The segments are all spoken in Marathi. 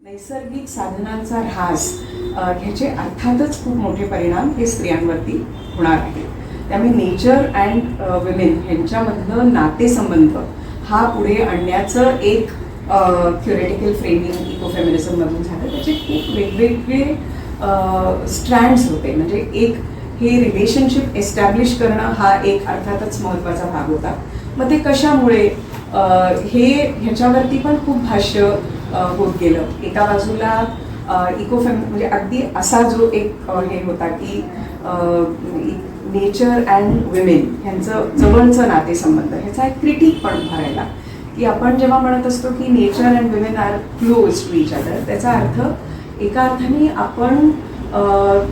नैसर्गिक साधनांचा ऱ्हास ह्याचे अर्थातच खूप मोठे परिणाम हे स्त्रियांवरती होणार आहे. त्यामुळे नेचर अँड विमेन ह्यांच्यामधलं नातेसंबंध हा पुढे आणण्याचं एक थ्योरेटिकल फ्रेमिंग इकोफेमिनिझममधून झालं. त्याचे खूप वेगवेगळे स्ट्रँड्स होते. म्हणजे एक हे रिलेशनशिप एस्टॅब्लिश करणं हा एक अर्थातच महत्त्वाचा भाग होता. मग ते कशामुळे हे ह्याच्यावरती पण खूप भाष्य होत गेलं. एका बाजूला म्हणजे अगदी असा जो एक हे होता की नेचर अँड विमेन ह्यांचं जवळचं नातेसंबंध ह्याचा एक क्रिटिक पण उभा राहिला की आपण जेव्हा म्हणत असतो की nature and women are close to each other, त्याचा अर्थ एका अर्थाने आपण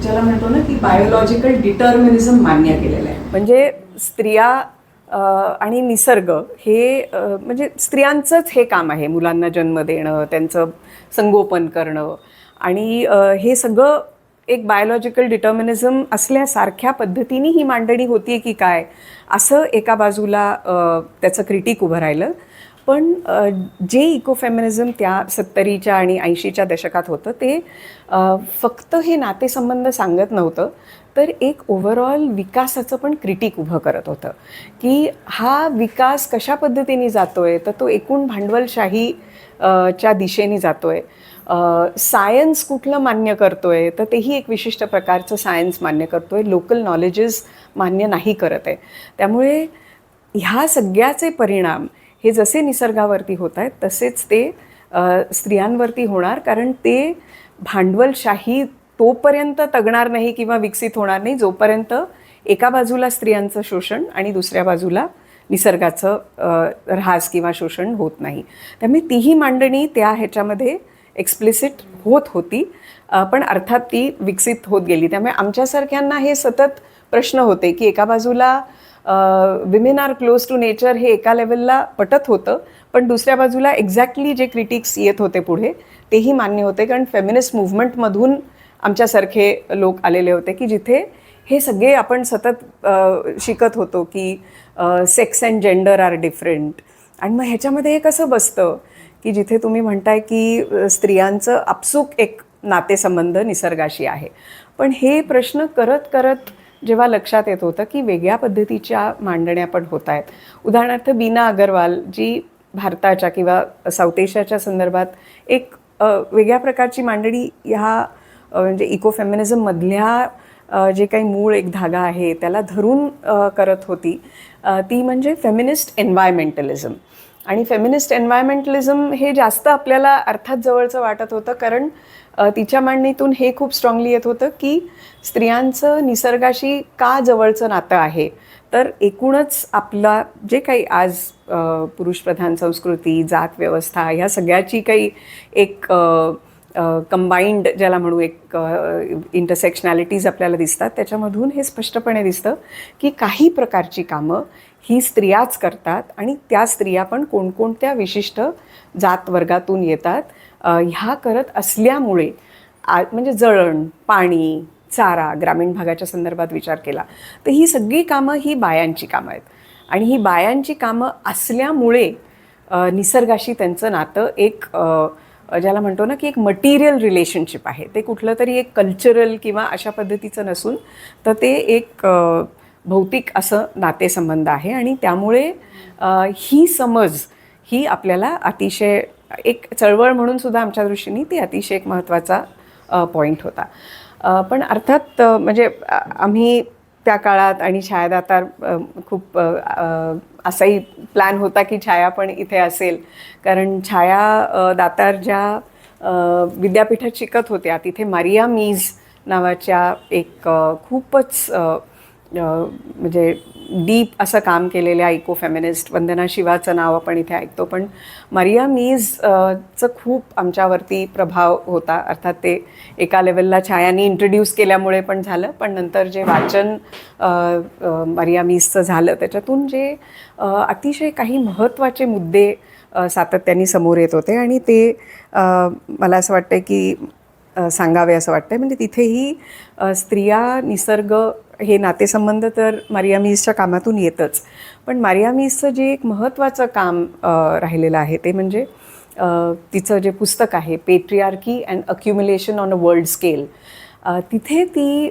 ज्याला म्हणतो ना की बायोलॉजिकल डिटर्मिनिझम मान्य केलेलं आहे. म्हणजे स्त्रिया आणि निसर्ग हे म्हणजे स्त्रियांचंच हे काम आहे. मुलांना जन्म देणं, त्यांचं संगोपन करणं आणि हे सगळं एक बायोलॉजिकल डिटर्मिनिझम असल्यासारख्या पद्धतीने ही मांडणी होती की काय, असं एका बाजूला त्याचं क्रिटिक उभं राहिलं. पण जे इकोफेमिनिझम त्या 70च्या आणि 80च्या दशकात होतं ते फक्त हे नातेसंबंध सांगत नव्हतं, तर एक ओव्हरऑल विकासाचं पण क्रिटिक उभं करत होतं की हा विकास कशा पद्धतीने जातो आहे. तर तो एकूण भांडवलशाही च्या दिशेने जातो आहे. सायन्स कुठलं मान्य करतो आहे, तर तेही एक विशिष्ट प्रकारचं सायन्स मान्य करतो आहे, लोकल नॉलेजेस मान्य नाही करत आहे. त्यामुळे ह्या सगळ्याचे परिणाम हे जसे निसर्गावरती होत आहेत तसेच ते स्त्रियांवरती होणार. कारण ते भांडवलशाही तोपर्यंत तगणार नाही किंवा विकसित होणार नाही जोपर्यंत एका बाजूला स्त्रियांचं शोषण आणि दुसऱ्या बाजूला निसर्गाचं ऱ्हास किंवा शोषण होत नाही. त्यामुळे तीही मांडणी त्या ह्याच्यामध्ये एक्सप्लिसिट होत होती, पण अर्थात ती विकसित होत गेली. त्यामुळे आमच्यासारख्यांना हे सतत प्रश्न होते की एका बाजूला women are close to nature हे एका लेवलला पटत होतं, पण दुसऱ्या बाजूला एक्झॅक्टली जे क्रिटिक्स येत होते पुढे तेही मान्य होते. कारण फेमिनिस्ट मूव्हमेंटमधून आमच्यासारखे लोक आलेले होते की जिथे हे सगळे आपण सतत शिकत होतो की sex and gender are different. आणि मग ह्याच्यामध्ये हे कसं बसतं की जिथे तुम्ही म्हणताय की स्त्रियांचं आपसूक एक नातेसंबंध निसर्गाशी आहे, पण हे प्रश्न करत करत जेव्हा लक्षात येत होतं की वेगळ्या पद्धतीच्या मांडण्या पण होत आहेत. उदाहरणार्थ बीना अगरवाल जी भारताच्या किंवा साऊथ एशियाच्या संदर्भात एक वेगळ्या प्रकारची मांडणी ह्या म्हणजे इकोफेमिनिझममधल्या जे काही मूळ एक धागा आहे त्याला धरून करत होती, ती म्हणजे फेमिनिस्ट एन्व्हायरमेंटलिझम. आणि फेमिनिस्ट एन्व्हायरमेंटलिझम हे जास्त आपल्याला अर्थात जवळचं वाटत होतं, कारण तिच्या मांडणीतून हे खूप स्ट्रॉंगली येत होतं की स्त्रियांचं निसर्गाशी का जवळचं नातं आहे. तर एकूणच आपला जे काही आज पुरुषप्रधान संस्कृती, जात व्यवस्था ह्या सगळ्याची काही एक कंबाईंड ज्याला म्हणू एक इंटरसेक्शनॅलिटीज आपल्याला दिसतात, त्याच्यामधून हे स्पष्टपणे दिसतं की काही प्रकारची कामं ही स्त्रियाच करतात आणि त्या स्त्रिया पण कोणकोणत्या विशिष्ट जात वर्गातून येतात. ह्या करत असल्यामुळे म्हणजे जळण, पाणी, चारा, ग्रामीण भागाच्या संदर्भात विचार केला तर ही सगळी कामं ही बायांची कामं आहेत. आणि ही बायांची कामं असल्यामुळे निसर्गाशी त्यांचं नातं एक ज्याला म्हणतो ना की एक मटिरियल रिलेशनशिप आहे. ते कुठलं तरी एक कल्चरल किंवा अशा पद्धतीचं नसून तर ते एक भौतिक असं नातेसंबंध आहे. आणि त्यामुळे ही समज ही आपल्याला अतिशय एक चळवळ म्हणून सुद्धा आमच्या दृष्टीने ती अतिशय एक महत्त्वाचा पॉईंट होता. पण अर्थात म्हणजे आम्ही त्या काळात आणि छाया दातार खूप असाही प्लॅन होता की छाया पण इथे असेल, कारण छाया दातार ज्या विद्यापीठात शिकत होत्या तिथे मारिया मीज नावाच्या एक खूपच म्हणजे डीप असं काम केलेल्या इकोफेमिनिस्ट, वंदना शिवाचं नाव आपण इथे ऐकतो, पण मारिया मीजचं खूप आमच्यावरती प्रभाव होता. अर्थात ते एका लेवलला छायानी इंट्रोड्यूस केल्यामुळे पण झालं, पण नंतर जे वाचन मारिया मीजचं झालं त्याच्यातून जे अतिशय काही महत्त्वाचे मुद्दे सातत्याने समोर येत होते आणि ते मला असं वाटतं की सांगावे असं वाटतं. म्हणजे तिथेही स्त्रिया निसर्ग हे नातेसंबंध तर मारिया मीजच्या कामातून येतच, पण मारिया मीजचं जे एक महत्त्वाचं काम राहिलेलं आहे ते म्हणजे तिचं जे पुस्तक आहे patriarchy and accumulation on a world scale, तिथे ती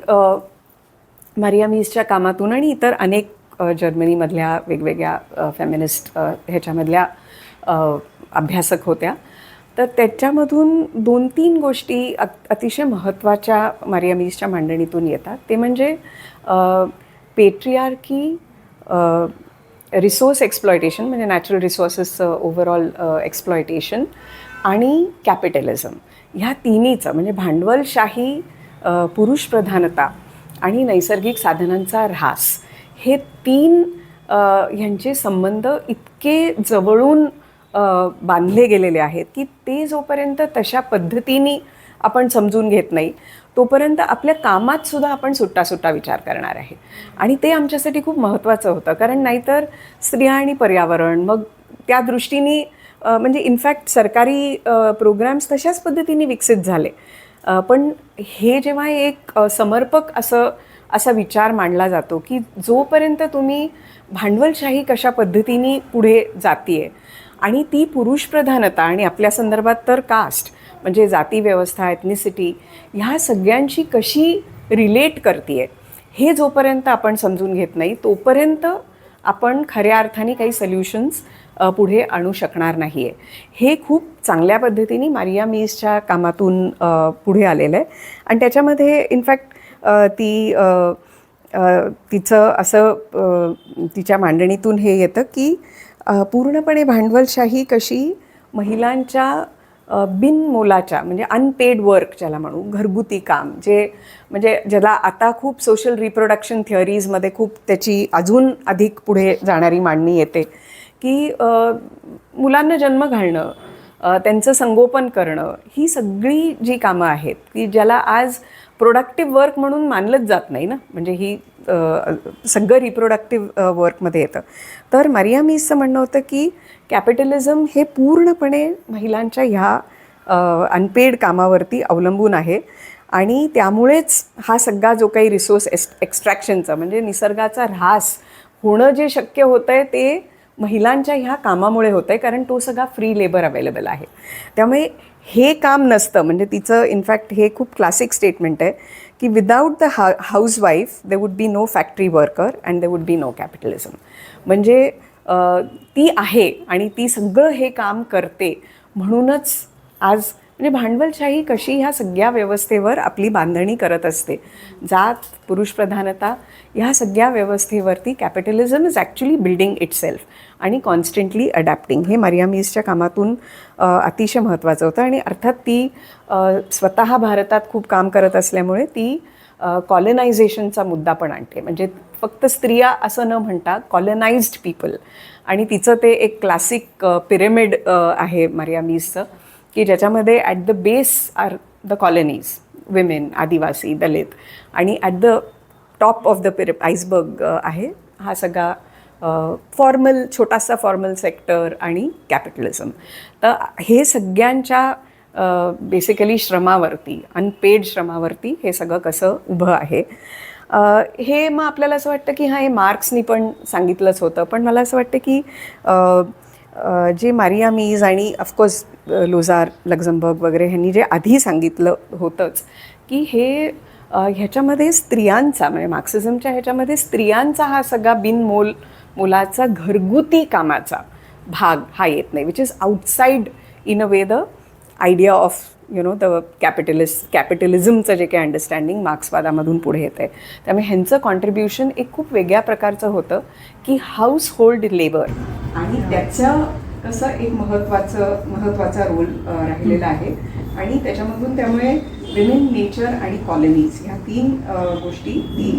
मारिया मीजच्या कामातून आणि इतर अनेक जर्मनीमधल्या वेगवेगळ्या फेमिनिस्ट ह्याच्यामधल्या अभ्यासक होत्या. तर त्याच्यामधून 2-3 गोष्टी अतिशय महत्त्वाच्या मारिया मीजच्या मांडणीतून येतात. ते म्हणजे पेट्रियार्की, रिसोर्स एक्सप्लॉयटेशन म्हणजे नॅचरल रिसोर्सेसचं ओव्हरऑल एक्सप्लॉयटेशन आणि कॅपिटलिझम, ह्या तिन्हीचं म्हणजे भांडवलशाही, पुरुष प्रधानता आणि नैसर्गिक साधनांचा ऱ्हास, हे 3 ह्यांचे संबंध इतके जवळून बांधले गेलेले आहेत की ते जोपर्यंत तशा पद्धतीने आपण समजून घेत नाही तोपर्यंत आपल्या कामात सुद्धा आपण सुट्टा विचार करणार आहे. आणि ते आमच्यासाठी खूप महत्त्वाचं होतं, कारण नाहीतर स्त्रिया आणि पर्यावरण मग त्या दृष्टीने म्हणजे इनफॅक्ट सरकारी प्रोग्राम्स तशाच पद्धतीने विकसित झाले. पण हे जेव्हा एक समर्पक असा विचार मांडला जातो की जोपर्यंत तुम्ही भांडवलशाही कशा पद्धतीने पुढे जातीये आणि ती पुरुष प्रधानता आणि आपल्या संदर्भात तर कास्ट म्हणजे जाती व्यवस्था, एथनिसिटी, ह्या सगळ्यांशी कशी रिलेट करते हे जोपर्यंत आपण समजून घेत नाही तोपर्यंत आपण खऱ्या अर्थाने काही सोल्युशन्स पुढे आणू शकणार नाही आहे. हे खूप चांगल्या पद्धतीने मारिया मीजच्या कामातून पुढे आलेलं आहे. आणि त्याच्यामध्ये इनफॅक्ट तिचं असं तिच्या मांडणीतून हे येतं की पूर्णपणे भांडवलशाही कशी महिलांच्या बिनमोलाच्या म्हणजे अनपेड वर्क ज्याला म्हणू, घरगुती काम, जे म्हणजे ज्याला आता खूप सोशल रिप्रोडक्शन थिअरीजमध्ये खूप त्याची अजून अधिक पुढे जाणारी मांडणी येते की मुलांना जन्म घालणं, त्यांचं संगोपन करणं, ही सगळी जी कामं आहेत की ज्याला आज प्रोडक्टिव्ह वर्क म्हणून मानलंच जात नाही ना, म्हणजे ही सगळं रिप्रोडक्टिव्ह वर्कमध्ये येतं. तर मारिया मीजचं म्हणणं होतं की कॅपिटलिझम हे पूर्णपणे महिलांच्या ह्या अनपेड कामावरती अवलंबून आहे आणि त्यामुळेच हा सगळा जो काही रिसोर्स एक्स्ट्रॅक्शनचा म्हणजे निसर्गाचा ऱ्हास होणं जे शक्य होतं आहे ते महिलांच्या ह्या कामामुळे होतं आहे, कारण तो सगळा फ्री लेबर अवेलेबल आहे. त्यामुळे हे काम नसतं म्हणजे तिचं इनफॅक्ट हे खूप क्लासिक स्टेटमेंट आहे की without the housewife they would be no factory worker and they would be no capitalism. म्हणजे ती आहे आणि ती सगळं हे काम करते म्हणूनच आज म्हणजे भांडवलशाही कशी ह्या सगळ्या व्यवस्थेवर आपली बांधणी करत असते. जात, पुरुष प्रधानता, ह्या सगळ्या व्यवस्थेवरती capitalism is actually building itself आणि कॉन्स्टंटली अडॅप्टिंग. हे मारिया मीजच्या कामातून अतिशय महत्त्वाचं होतं. आणि अर्थात ती स्वतः भारतात खूप काम करत असल्यामुळे ती कॉलनायझेशनचा मुद्दा पण आणते, म्हणजे फक्त स्त्रिया असं न म्हणता कॉलनाइज्ड पीपल. आणि तिचं ते एक क्लासिक पिरेमिड आहे मारिया मीजचं की ज्याच्यामध्ये at the base are the colonies, women, Adivasi, Dalit, आणि at the top of the iceberg आहे हा सगळा फॉर्मल, छोटासा फॉर्मल सेक्टर आणि कॅपिटलिझम. तर हे सगळ्यांच्या बेसिकली श्रमावरती, अनपेड श्रमावरती हे सगळं कसं उभं आहे. हे मग आपल्याला असं वाटतं की हे मार्क्सनी पण सांगितलंच होतं, पण मला असं वाटतं की जे मारिया मीज आणि ऑफकोर्स लोझार, लक्झमबर्ग वगैरे ह्यांनी जे आधी सांगितलं होतंच की हे ह्याच्यामध्ये स्त्रियांचा म्हणजे मार्क्सिझमच्या ह्याच्यामध्ये स्त्रियांचा हा सगळा मुलाचा घरगुती कामाचा भाग हा येत नाही, which is outside in a way the idea of the कॅपिटलिझमचं जे काही अंडरस्टँडिंग मार्क्सवादामधून पुढे येतं आहे. त्यामुळे ह्यांचं कॉन्ट्रीब्युशन एक खूप वेगळ्या प्रकारचं होतं की हाऊस होल्ड लेबर, आणि त्याचं कसं एक महत्त्वाचा रोल राहिलेला आहे. आणि त्याच्यामधून त्यामुळे विमेन, नेचर आणि कॉलनीज ह्या 3 गोष्टी ती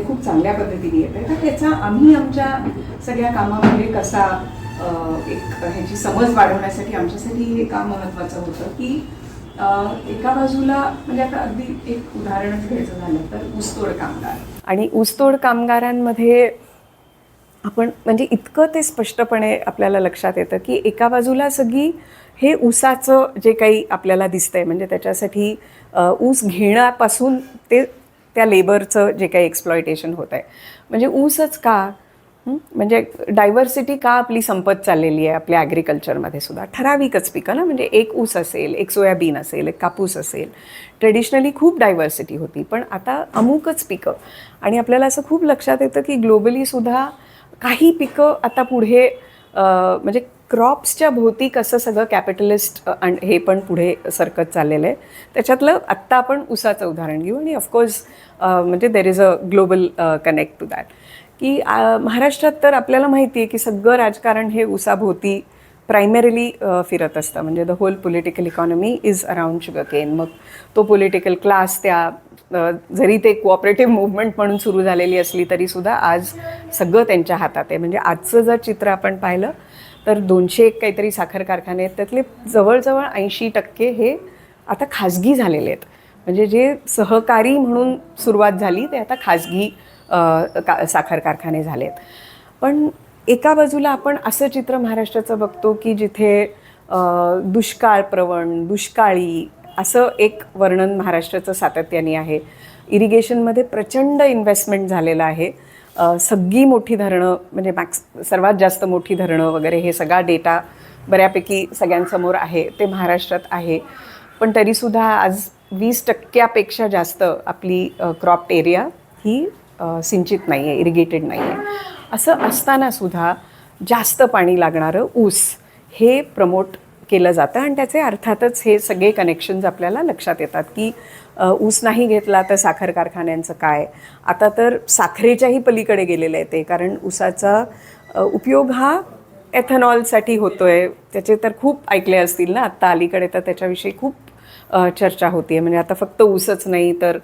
खूप चांगल्या पद्धतीने येत आहे. तर त्याचा आम्ही आमच्या सगळ्या कामामध्ये कसा एक ह्याची समज वाढवण्यासाठी आमच्यासाठी हे काम महत्त्वाचं होतं की एका बाजूला म्हणजे आता अगदी एक उदाहरणच घ्यायचं झालं तर ऊसतोड कामगार, आणि ऊसतोड कामगारांमध्ये आपण म्हणजे इतकं ते स्पष्टपणे आपल्याला लक्षात येतं की एका बाजूला सगळी हे ऊसाचं जे काही आपल्याला दिसतंय म्हणजे त्याच्यासाठी ऊस घेण्यापासून ते त्या लेबरचं जे काही एक्सप्लॉयटेशन होत आहे. म्हणजे ऊसच का, म्हणजे डायव्हर्सिटी का आपली संपत चाललेली आहे आपल्या ॲग्रिकल्चरमध्ये सुद्धा. ठराविकच पिकं ना, म्हणजे एक ऊस असेल, एक सोयाबीन असेल, एक कापूस असेल. ट्रेडिशनली खूप डायव्हर्सिटी होती, पण आता अमुकच पिकं. आणि आपल्याला असं खूप लक्षात येतं की ग्लोबली सुद्धा काही पिकं आता पुढे म्हणजे क्रॉप्सच्या भोवती कसं सगळं कॅपिटलिस्ट हे पण पुढे सरकत चाललेलं आहे. त्याच्यातलं आत्ता आपण ऊसाचं उदाहरण घेऊ आणि ऑफकोर्स म्हणजे there is a global connect to that. की महाराष्ट्रात तर आपल्याला माहिती आहे की सगळं राजकारण हे ऊसाभोवती प्रायमरीली फिरत असतं. म्हणजे the whole political economy is around sugarcane. मग तो पॉलिटिकल क्लास त्या जरी ते कोऑपरेटिव्ह मूव्हमेंट म्हणून सुरू झालेली असली तरीसुद्धा आज सगळं त्यांच्या हातात आहे. म्हणजे आजचं जर चित्र आपण पाहिलं तर 201 काहीतरी साखर कारखाने आहेत, त्यातले जवळजवळ 80% हे आता खाजगी झालेले आहेत. म्हणजे जे सहकारी म्हणून सुरुवात झाली ते आता खाजगी साखर कारखाने झाले आहेत. पण एका बाजूला आपण असं चित्र महाराष्ट्राचं बघतो की जिथे दुष्काळ प्रवण, दुष्काळी असं एक वर्णन महाराष्ट्राचं सातत्याने आहे. इरिगेशनमध्ये प्रचंड इन्व्हेस्टमेंट झालेलं आहे. सगळी मोठी धरणं म्हणजे सर्वात जास्त मोठी धरणं वगैरे हे सगळा डेटा बऱ्यापैकी सगळ्यांसमोर आहे, ते महाराष्ट्रात आहे. पण तरीसुद्धा आज 20% जास्त आपली क्रॉप एरिया ही सिंचित नाही आहे, इरिगेटेड नाही आहे. असं असतानासुद्धा जास्त पाणी लागणारं ऊस हे प्रमोट केलं जातं आणि त्याचे अर्थातच हे सगळे कनेक्शन्स आपल्याला लक्षात येतात की ऊस नाही घेतला तर साखर कारखान्यांचं काय. आता तर साखरेच्याही पलीकडे गेलेलं आहे ते, कारण ऊसाचा उपयोग हा एथेनॉलसाठी होतो आहे. त्याचे तर खूप ऐकले असतील ना आत्ता अलीकडे, तर त्याच्याविषयी खूप चर्चा होती आहे. म्हणजे आता फक्त ऊसच नाही तर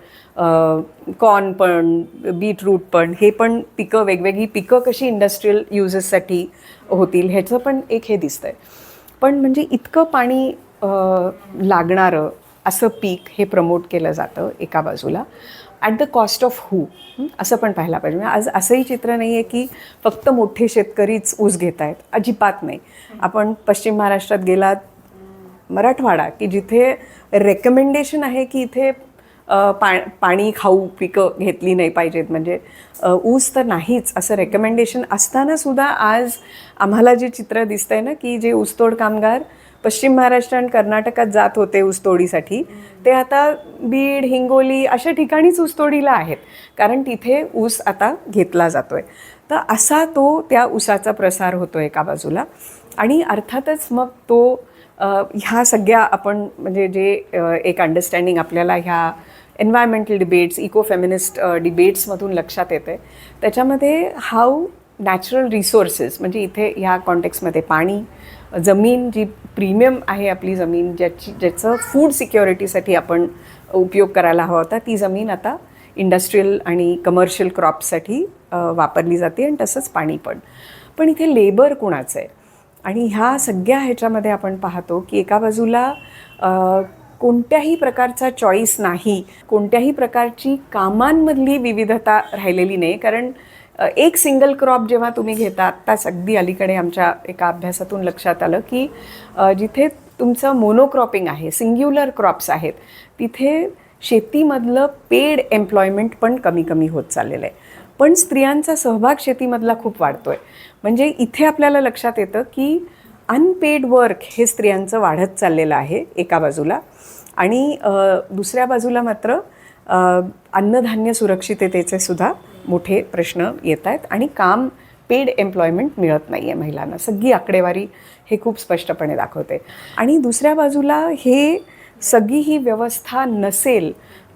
कॉर्न पण, बीटरूट पण, हे पण पिकं, वेगवेगळी पिकं कशी इंडस्ट्रीयल युजेससाठी होतील ह्याचं पण एक हे दिसतं आहे. पण म्हणजे इतकं पाणी लागणारं असं पीक हे प्रमोट केलं जातं एका बाजूला, ॲट द कॉस्ट ऑफ हू असं पण पाहायला पाहिजे. म्हणजे आज असंही चित्र नाही आहे की फक्त मोठे शेतकरीच ऊस घेत आहेत, अजिबात नाही. आपण पश्चिम महाराष्ट्रात गेलात, मराठवाडा, की जिथे रेकमेंडेशन आहे की इथे पाणी खाऊ पिकं घेतली नाही पाहिजेत, म्हणजे ऊस तर नाहीच असं रेकमेंडेशन असतानासुद्धा आज आम्हाला जे चित्र दिसतं आहे ना की जे ऊसतोड कामगार पश्चिम महाराष्ट्र आणि कर्नाटकात जात होते ऊसतोडीसाठी, ते आता बीड, हिंगोली अशा ठिकाणीच ऊसतोडीला आहेत, कारण तिथे ऊस आता घेतला जातो आहे. तर असा तो त्या ऊसाचा प्रसार होतो एका बाजूला. आणि अर्थातच मग तो ह्या सगळ्या आपण म्हणजे जे एक अंडरस्टँडिंग आपल्याला ह्या एन्व्हायरमेंटल डिबेट्स, इको फेमिनिस्ट डिबेट्समधून लक्षात येते, त्याच्यामध्ये हाऊ नॅचरल रिसोर्सेस म्हणजे इथे ह्या कॉन्टेक्स्टमध्ये पाणी, जमीन जी प्रीमियम आहे आपली जमीन, ज्याचं फूड सिक्युरिटीसाठी आपण उपयोग करायला हवा होता, ती जमीन आता इंडस्ट्रीयल आणि कमर्शियल क्रॉप्ससाठी वापरली जाते आणि तसंच पाणी पण. पण इथे लेबर कुणाचं आहे आणि ह्या सगळ्या ह्याच्यामध्ये आपण पाहतो की एका बाजूला कोणत्याही प्रकारचा चॉईस नाही, कोणत्याही प्रकारची कामांमधली विविधता राहिलेली नाही. कारण एक सिंगल क्रॉप जेव्हा तुम्ही घेता, आत्ताच अगदी अलीकडे आमच्या एका अभ्यासातून लक्षात आलं की जिथे तुमचं मोनोक्रॉपिंग आहे, सिंग्युलर क्रॉप्स आहेत, तिथे शेतीमधलं पेड एम्प्लॉयमेंट पण कमी कमी होत चाललेलं आहे. पण स्त्रियांचा सहभाग शेतीमधला खूप वाढतो आहे. म्हणजे इथे आपल्याला लक्षात येतं की अनपेड वर्क हे स्त्रियांचं वाढत चाललेलं आहे एका बाजूला, आणि दुसऱ्या बाजूला मात्र अन्नधान्य सुरक्षिततेचे सुद्धा मोठे प्रश्न येत आहेत आणि काम, पेड एम्प्लॉयमेंट मिळत नाही आहे महिलांना. सगळी आकडेवारी हे खूप स्पष्टपणे दाखवते. आणि दुसऱ्या बाजूला हे सगळी ही व्यवस्था नसेल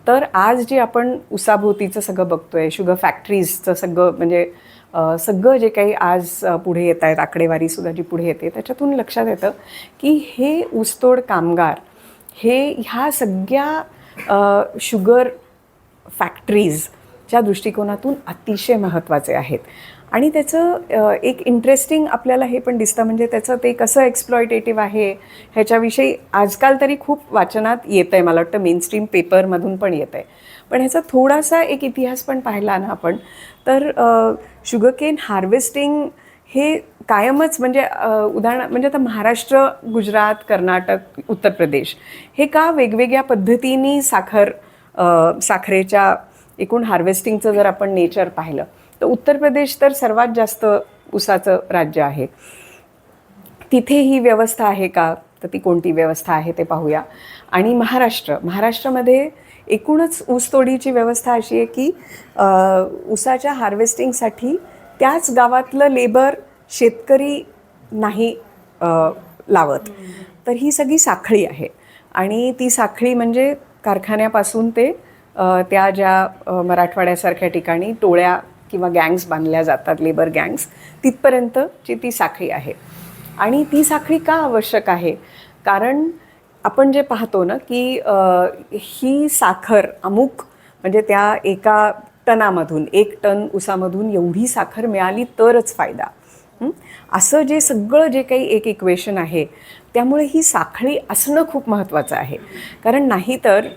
तर आज जे आपण उसाभोवतीचं सगळं बघतो आहे, शुगर फॅक्टरीजचं सगळं म्हणजे सगळं जे काही आज पुढे येत आहेत, आकडेवारीसुद्धा जी पुढे येते, त्याच्यातून लक्षात येतं की हे ऊसतोड कामगार हे ह्या सगळ्या शुगर फॅक्टरीजच्या दृष्टिकोनातून अतिशय महत्त्वाचे आहेत. आणि त्याचं एक इंटरेस्टिंग आपल्याला हे पण दिसतं, म्हणजे त्याचं ते कसं एक्सप्लॉयटेटिव्ह आहे ह्याच्याविषयी आजकाल तरी खूप वाचनात येतं आहे, मला वाटतं मेनस्ट्रीम पेपरमधून पण येतं आहे. पण ह्याचा थोडासा एक इतिहास पण पाहिला ना आपण तर शुगरकेन हार्वेस्टिंग हे कायमच म्हणजे उदाहरण म्हणजे आता महाराष्ट्र, गुजरात, कर्नाटक, उत्तर प्रदेश हे का वेगवेगळ्या पद्धतीने साखरेच्या एकूण हार्वेस्टिंगचं जर आपण नेचर पाहिलं तर उत्तर प्रदेश तर सर्वात जास्त ऊसाचं राज्य आहे. तिथे ही व्यवस्था आहे का, तर ती कोणती व्यवस्था आहे ते पाहूया. आणि महाराष्ट्रामध्ये एकूणच ऊसतोडीची व्यवस्था अशी आहे की ऊसाच्या हार्वेस्टिंगसाठी त्याच गावातलं लेबर शेतकरी नाही लावत. तर ही सगळी साखळी आहे आणि ती साखळी म्हणजे कारखान्यापासून ते त्या ज्या मराठवाड्यासारख्या ठिकाणी टोळ्या किंवा गँग्स बांधल्या जातात, लेबर गँग्स, तिथपर्यंतची ती साखळी आहे. आणि ती साखळी का आवश्यक आहे? कारण आपण जे पाहतो ना की ही साखर अमुक म्हणजे त्या एका टनामधून 1 टन ऊसामधून एवढी साखर मिळाली तरच फायदा. असं जे सगळं जे काही एक इक्वेशन आहे, त्यामुळे ही साखळी असणं खूप महत्त्वाचं आहे. कारण नाहीतर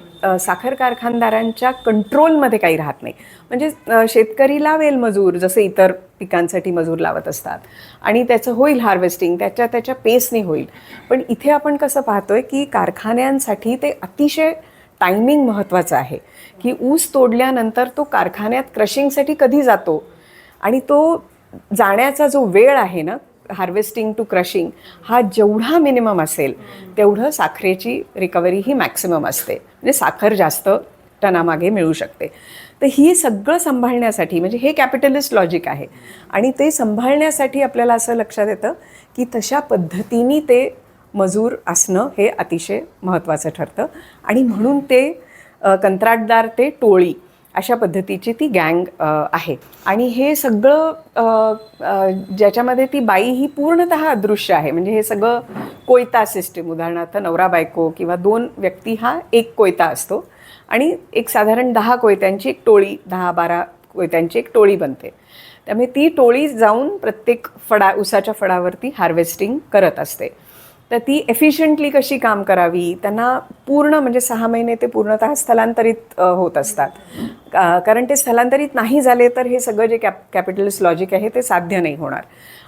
साखर कारखानदारांच्या कंट्रोलमध्ये काही राहत नाही. म्हणजे शेतकरी लावेल मजूर जसे इतर पिकांसाठी मजूर लावत असतात आणि त्याचं होईल हार्वेस्टिंग त्याच्या पेसने होईल. पण इथे आपण कसं पाहतोय की कारखान्यांसाठी ते अतिशय टायमिंग महत्त्वाचं आहे की ऊस तोडल्यानंतर तो कारखान्यात क्रशिंगसाठी कधी जातो आणि तो जाण्याचा जो वेळ आहे ना, हार्वेस्टिंग टू क्रशिंग, हा जेवढा मिनिमम असेल तेवढं साखरेची रिकव्हरी ही मॅक्सिमम असते. म्हणजे साखर जास्त टनामागे मिळू शकते. तर ही सगळं सांभाळण्यासाठी म्हणजे हे कॅपिटलिस्ट लॉजिक आहे आणि ते सांभाळण्यासाठी आपल्याला असं लक्षात येतं की तशा पद्धतीने ते मजूर असणं हे अतिशय महत्त्वाचं ठरतं. आणि म्हणून ते कंत्राटदार ते टोळी अशा पद्धतीची ती गँग आहे. आणि हे सगळं ज्याच्यामध्ये ती बाई ही पूर्णतः अदृश्य आहे. म्हणजे हे सगळं कोयता सिस्टीम, उदाहरणार्थ नवरा बायको किंवा 2 व्यक्ती हा एक कोयता असतो आणि एक साधारण 10 कोयत्यांची एक टोळी, 10-12 कोयत्यांची एक टोळी बनते. त्यामुळे ती टोळी जाऊन प्रत्येक ऊसाच्या फडावरती हार्वेस्टिंग करत असते. तर ती एफिशियंटली कशी काम करावी, त्यांना पूर्ण म्हणजे 6 महिने ते पूर्णतः स्थलांतरित होत असतात. कारण ते स्थलांतरित नाही झाले तर हे सगळं जे कॅपिटलिस्ट लॉजिक आहे ते साध्य नाही होणार.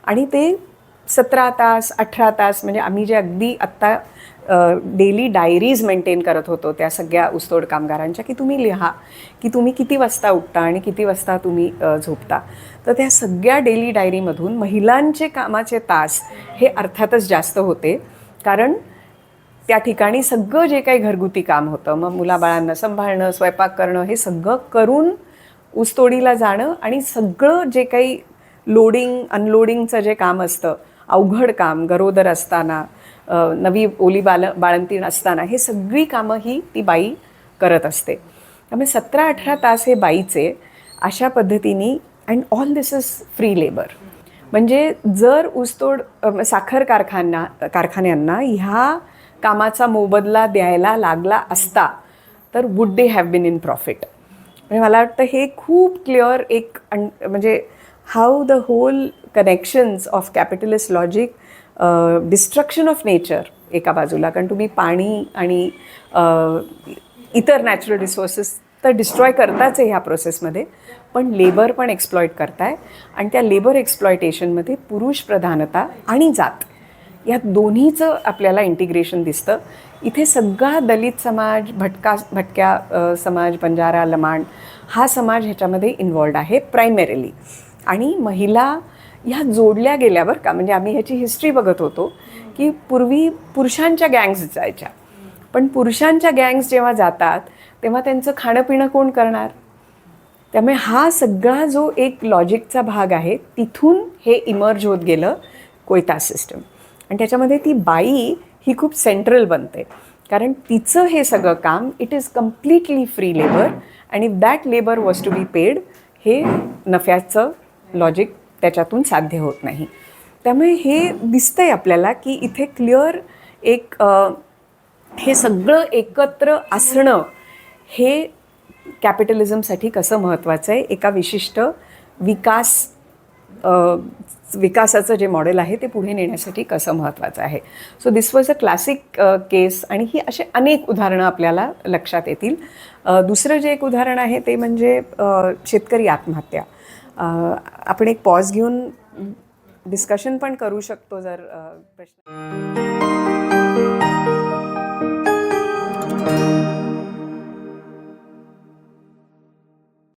आणि ते 17 तास 18 तास म्हणजे आम्ही जे अगदी आत्ता डेली डायरीज मेंटेन करत होतो त्या सगळ्या ऊसतोड कामगारांच्या, की तुम्ही लिहा की तुम्ही किती वाजता उठता आणि किती वाजता तुम्ही झोपता. तर त्या सगळ्या डेली डायरीमधून महिलांचे कामाचे तास हे अर्थातच जास्त होते. कारण त्या ठिकाणी सगळं जे काही घरगुती काम होतं, मग मुलाबाळांना सांभाळणं, स्वयंपाक करणं, हे सगळं करून ऊसतोडीला जाणं आणि सगळं जे काही लोडिंग अनलोडिंगचं जे काम असतं, अवघड काम, गरोदर असताना, नवी ओली बाळंतीण असताना, हे सगळी कामं ही ती बाई करत असते. त्यामुळे 17-18 तास हे बाईचे अशा पद्धतीने. And all this is free labour. म्हणजे जर ऊसतोड साखर कारखान्यांना ह्या कामाचा मोबदला द्यायला लागला असता तर would they have been in profit. म्हणजे मला वाटतं हे खूप क्लिअर एक म्हणजे how the whole connections of capitalist logic, destruction of nature एका बाजूला, कारण तुम्ही पाणी आणि इतर नॅचरल रिसोर्सेस तर डिस्ट्रॉय करताच आहे ह्या प्रोसेसमध्ये, पण लेबर पण एक्सप्लॉईट करताय. आणि त्या लेबर एक्सप्लॉयटेशनमध्ये पुरुष प्रधानता आणि जात या दोन्हीचं आपल्याला इंटिग्रेशन दिसतं. इथे सगळा दलित समाज, भटक्या समाज, बंजारा, लमाण हा समाज ह्याच्यामध्ये इन्वॉल्ड आहे प्रायमरीली. आणि महिला ह्या जोडल्या गेल्या बरं का. म्हणजे आम्ही ह्याची हिस्ट्री बघत होतो की पूर्वी पुरुषांच्या गँग्स जायच्या, पण पुरुषांच्या गँग्स जेव्हा जातात तेव्हा त्यांचं खाणं पिणं कोण करणार. त्यामुळे हा सगळा जो एक लॉजिकचा भाग आहे तिथून हे इमर्ज होत गेलं कोयता सिस्टम. आणि त्याच्यामध्ये ती बाई ही खूप सेंट्रल बनते, कारण तिचं हे सगळं काम it is completely free labour. आणि that labour was to be paid. हे नफ्याचं लॉजिक त्याच्यातून साध्य होत नाही. त्यामुळे हे दिसतंय आपल्याला की इथे क्लिअर एक हे सगळं एकत्र असणं हे कॅपिटलिझमसाठी कसं महत्त्वाचं आहे, एका विशिष्ट विकासाचं जे मॉडेल आहे ते पुढे नेण्यासाठी कसं महत्त्वाचं आहे. So this was a classic case. आणि ही असे अनेक उदाहरणं आपल्याला लक्षात येतील. दुसरं जे एक उदाहरण आहे ते म्हणजे शेतकरी आत्महत्या. आपण एक पॉज घेऊन डिस्कशन पण करू शकतो जर प्रश्न.